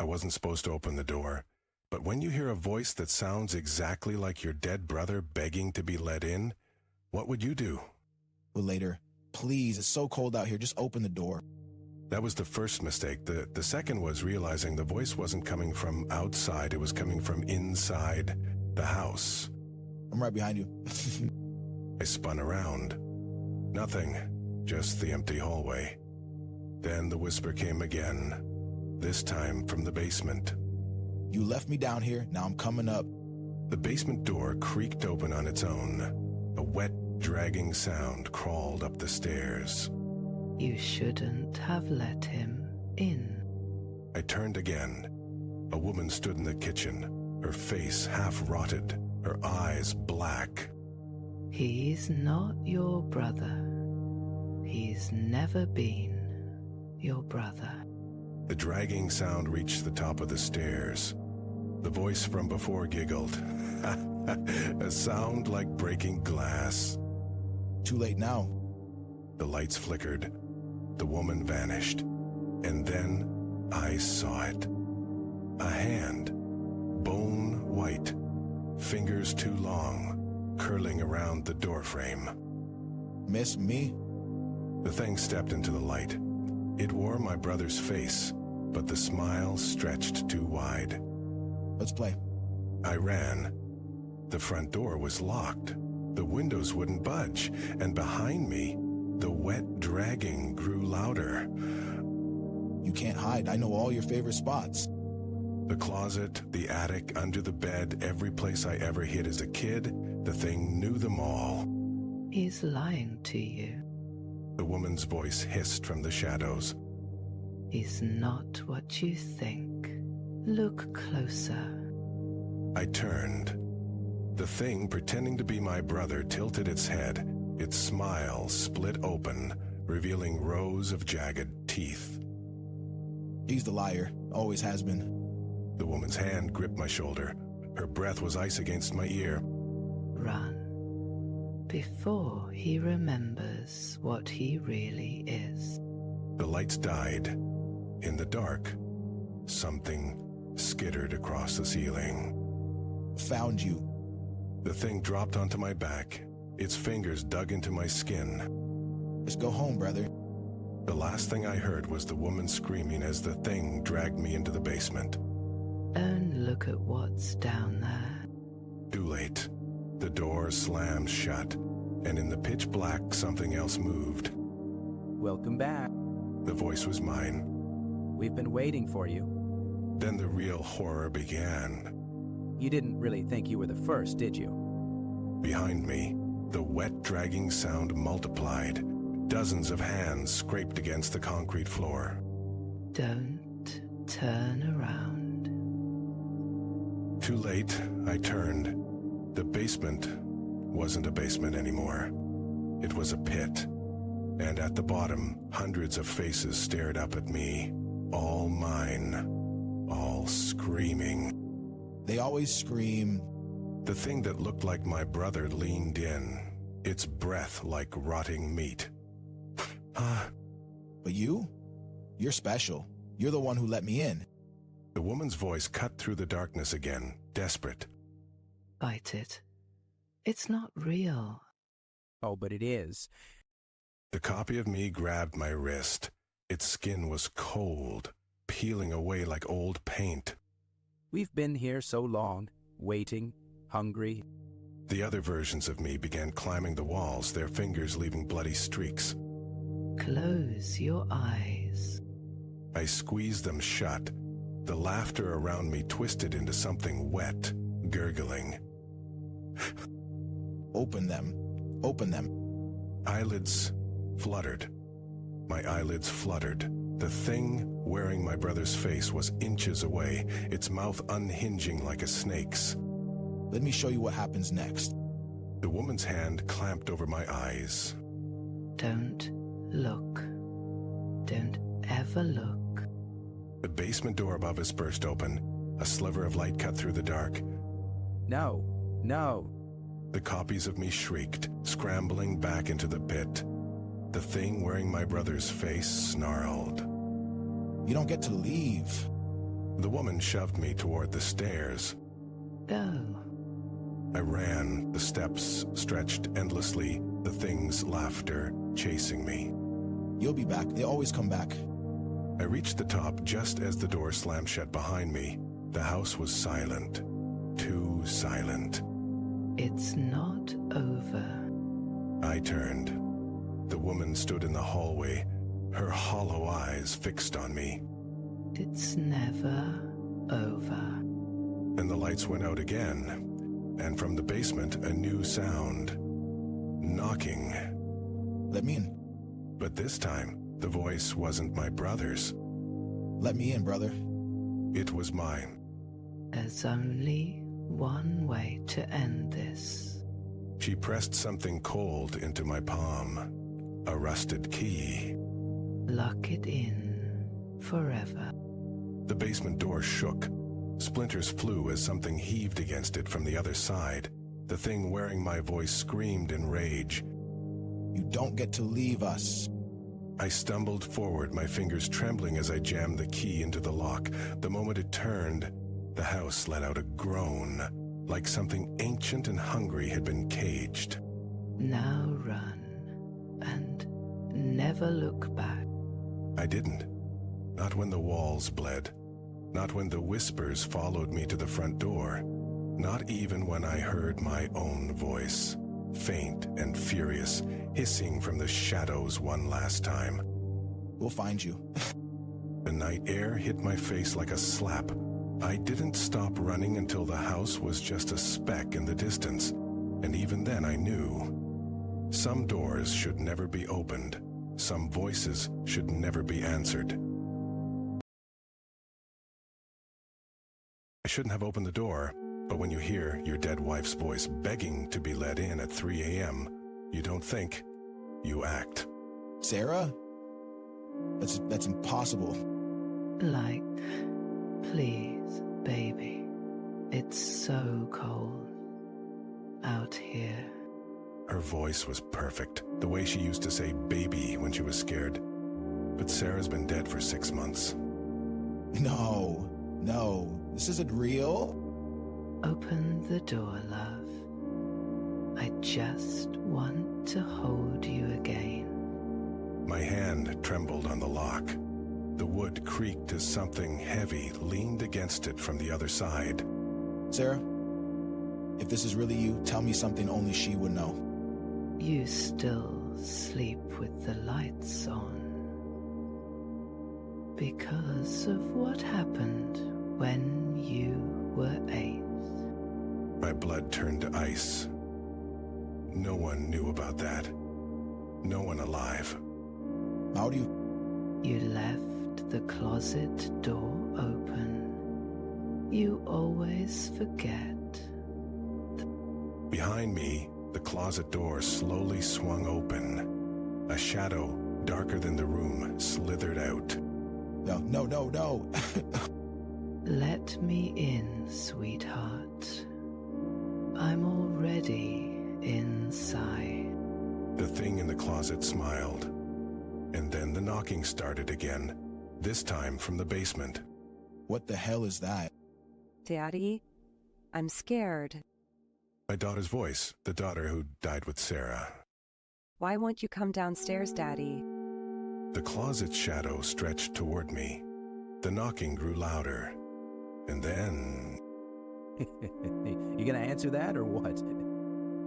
wasn't supposed to open the door, but when you hear a voice that sounds exactly like your dead brother begging to be let in, what would you do? Well, later. Please, it's so cold out here. Just open the door. That was the first mistake. The second was realizing the voice wasn't coming from outside, it was coming from inside the house. I'm right behind you. I spun around. Nothing, just the empty hallway. Then the whisper came again, this time from the basement. You left me down here, now I'm coming up. The basement door creaked open on its own. A wet, dragging sound crawled up the stairs. You shouldn't have let him in. I turned again. A woman stood in the kitchen, her face half rotted, her eyes black. He's not your brother. He's never been your brother. The dragging sound reached the top of the stairs. The voice from before giggled. A sound like breaking glass. Too late now. The lights flickered. The woman vanished. And then I saw it. A hand, bone white, fingers too long, curling around the doorframe. Miss me? The thing stepped into the light. It wore my brother's face, but the smile stretched too wide. Let's play. I ran. The front door was locked. The windows wouldn't budge, and behind me, the wet dragging grew louder. You can't hide. I know all your favorite spots. The closet, the attic, under the bed, every place I ever hid as a kid, the thing knew them all. He's lying to you. The woman's voice hissed from the shadows. He's not what you think. Look closer. I turned. The thing, pretending to be my brother, tilted its head. Its smile split open, revealing rows of jagged teeth. He's the liar. Always has been. The woman's hand gripped my shoulder. Her breath was ice against my ear. Run. Before he remembers what he really is. The lights died. In the dark, something skittered across the ceiling. Found you. The thing dropped onto my back. Its fingers dug into my skin. Let's go home, brother. The last thing I heard was the woman screaming as the thing dragged me into the basement. And look at what's down there. Too late. The door slammed shut, and in the pitch black, something else moved. Welcome back. The voice was mine. We've been waiting for you. Then the real horror began. You didn't really think you were the first, did you? Behind me, the wet, dragging sound multiplied. Dozens of hands scraped against the concrete floor. Don't turn around. Too late, I turned. The basement wasn't a basement anymore. It was a pit. And at the bottom, hundreds of faces stared up at me. All mine. All screaming. They always scream. The thing that looked like my brother leaned in, its breath like rotting meat. But you? You're special. You're the one who let me in. The woman's voice cut through the darkness again, desperate. Bite it. It's not real. Oh, but it is. The copy of me grabbed my wrist. Its skin was cold, peeling away like old paint. We've been here so long, waiting, hungry. The other versions of me began climbing the walls, their fingers leaving bloody streaks. Close your eyes. I squeezed them shut. The laughter around me twisted into something wet, gurgling. Open them. Open them. Eyelids fluttered. My eyelids fluttered. The thing wearing my brother's face was inches away, its mouth unhinging like a snake's. Let me show you what happens next. The woman's hand clamped over my eyes. Don't look. Don't ever look. The basement door above us burst open. A sliver of light cut through the dark. No, no. The copies of me shrieked, scrambling back into the pit. The thing wearing my brother's face snarled. You don't get to leave. The woman shoved me toward the stairs. Go. I ran, the steps stretched endlessly, the thing's laughter chasing me. You'll be back. They always come back. I reached the top just as the door slammed shut behind me. The house was silent. Too silent. It's not over. I turned. The woman stood in the hallway, her hollow eyes fixed on me. It's never over. And the lights went out again, and from the basement a new sound. Knocking. Let me in. But this time, the voice wasn't my brother's. Let me in, brother. It was mine. There's only one way to end this. She pressed something cold into my palm. A rusted key. Lock it in forever. The basement door shook. Splinters flew as something heaved against it from the other side. The thing wearing my voice screamed in rage. You don't get to leave us. I stumbled forward, my fingers trembling as I jammed the key into the lock. The moment it turned, the house let out a groan, like something ancient and hungry had been caged. Now run, and never look back. I didn't. Not when the walls bled. Not when the whispers followed me to the front door. Not even when I heard my own voice, faint and furious, hissing from the shadows one last time. We'll find you. The night air hit my face like a slap. I didn't stop running until the house was just a speck in the distance. And even then I knew. Some doors should never be opened. Some voices should never be answered. I shouldn't have opened the door, but when you hear your dead wife's voice begging to be let in at 3 a.m., you don't think, you act. Sarah? That's impossible. Like, please, baby. It's so cold out here. Her voice was perfect, the way she used to say baby when she was scared. But Sarah's been dead for 6 months. No, this isn't real. Open the door, love. I just want to hold you again. My hand trembled on the lock. The wood creaked as something heavy leaned against it from the other side. Sarah, if this is really you, tell me something only she would know. You still sleep with the lights on. Because of what happened when you were 8. My blood turned to ice. No one knew about that. No one alive. How do you... You left the closet door open. You always forget. Behind me, the closet door slowly swung open. A shadow, darker than the room, slithered out. No. Let me in, sweetheart. I'm already inside. The thing in the closet smiled. And then the knocking started again, this time from the basement. What the hell is that? Daddy, I'm scared. My daughter's voice, the daughter who died with Sarah. Why won't you come downstairs, Daddy? The closet shadow stretched toward me. The knocking grew louder. And then... You gonna answer that or what?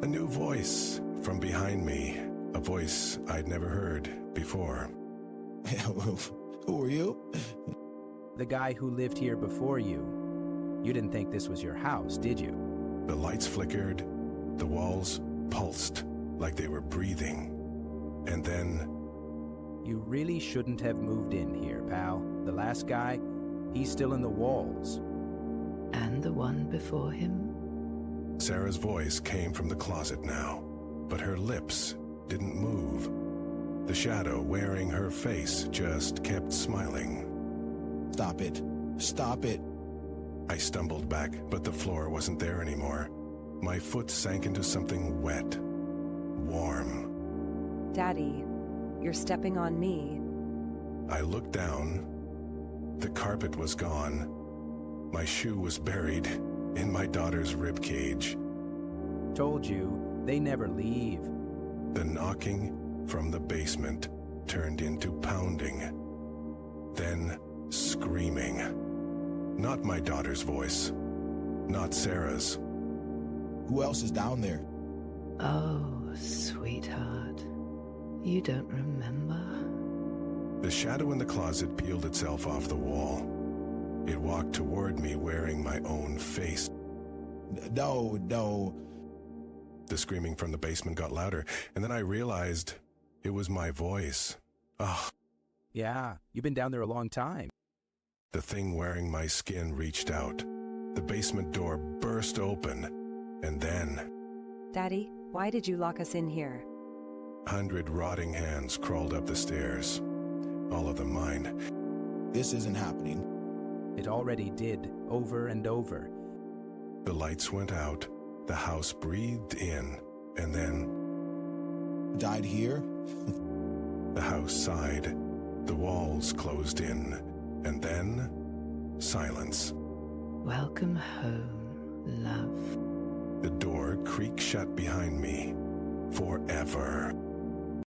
a new voice from behind me. A voice I'd never heard before. Who are you? The guy who lived here before you. You didn't think this was your house, did you? The lights flickered. The walls pulsed like they were breathing. And then... You really shouldn't have moved in here, pal. The last guy, he's still in the walls. And the one before him? Sarah's voice came from the closet now, but her lips didn't move. The shadow wearing her face just kept smiling. Stop it. I stumbled back, but the floor wasn't there anymore. My foot sank into something wet, warm. Daddy, you're stepping on me. I looked down. The carpet was gone. My shoe was buried in my daughter's ribcage. Told you, they never leave. The knocking from the basement turned into pounding, then screaming. Not my daughter's voice, not Sarah's. Who else is down there? Oh, sweetheart, you don't remember? The shadow in the closet peeled itself off the wall. It walked toward me wearing my own face. No. The screaming from the basement got louder, and then I realized it was my voice. Ah, Yeah, you've been down there a long time. the thing wearing my skin reached out. The basement door burst open, and then Daddy, why did you lock us in here? 100 rotting hands crawled up the stairs. All of them mine. This isn't happening. It already did, over and over. The lights went out, the house breathed in, and then Died here? the house sighed. The walls closed in, and then silence. Welcome home, love. The door creaked shut behind me. Forever.